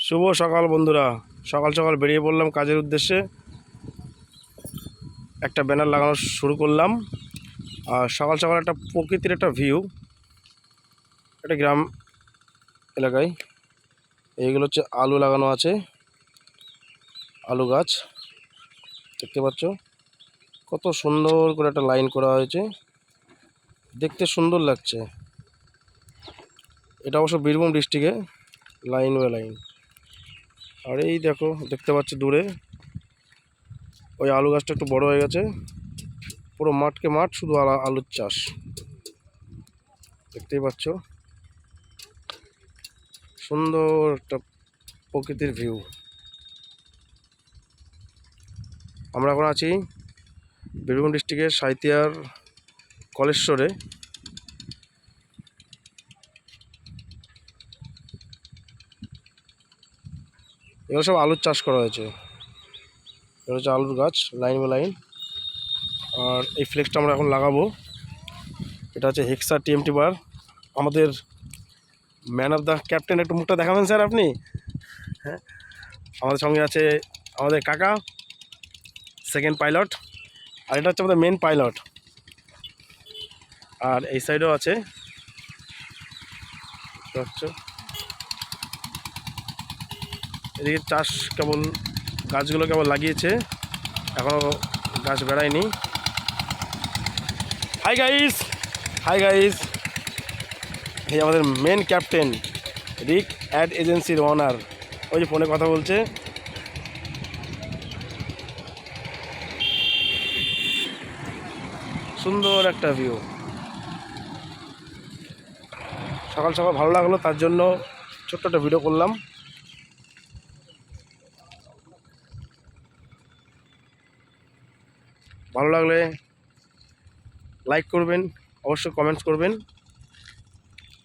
শুভ সকাল বন্ধুরা। সকাল সকাল বেরিয়ে পড়লাম কাজের উদ্দেশ্যে। একটা ব্যানার লাগানো শুরু করলাম। আর সকাল সকাল একটা প্রকৃতির একটা ভিউ, একটা গ্রাম এলাকায়। এইগুলো হচ্ছে আলু লাগানো আছে, আলু গাছ দেখতে পাচ্ছ। কত সুন্দর করে একটা লাইন করা হয়েছে, দেখতে সুন্দর লাগছে। এটা অবশ্য বীরভূম ডিস্ট্রিক্টে, লাইন বাই লাইন। আর এই দেখো, দেখতে পাচ্ছ দূরে ওই আলু গাছটা একটু বড় হয়ে গেছে। পুরো মাঠকে মাঠ, শুধু আলুর চাষ, দেখতেই পাচ্ছ। সুন্দর একটা প্রকৃতির ভিউ। আমরা এখন আছি বীরভূম ডিস্ট্রিক্টের সাঁইথিয়ার কলেশ্বরে। এগুলো সব আলুর চাষ করা হয়েছে। এগুলো হচ্ছে আলুর গাছ, লাইন বাই লাইন। আর এই ফ্লেক্সটা আমরা এখন লাগাবো। এটা হচ্ছে হেক্সা টিএমটি বার। আমাদের ম্যান অফ দ্য ক্যাপ্টেন, একটু মুখটা দেখাবেন স্যার আপনি? হ্যাঁ, আমাদের সঙ্গে আছে আমাদের কাকা, সেকেন্ড পাইলট। আর এটা হচ্ছে আমাদের মেন পাইলট। আর এই সাইডেও আছে, হচ্ছে এদিকে চাষ কেবল, গাছগুলো কেবল লাগিয়েছে, এখনও গাছ বেড়ায়নি। Hi guys, hi guys. এই আমাদের মেন ক্যাপ্টেন, রিক অ্যাড এজেন্সির ওনার। ওই যে ফোনে কথা বলছে। সুন্দর একটা ভিউ। সকাল সকাল ভালো লাগলো, তার জন্য ছোট্ট একটা ভিডিও করলাম। ভালো লাগলে লাইক করবেন, অবশ্যই কমেন্টস করবেন।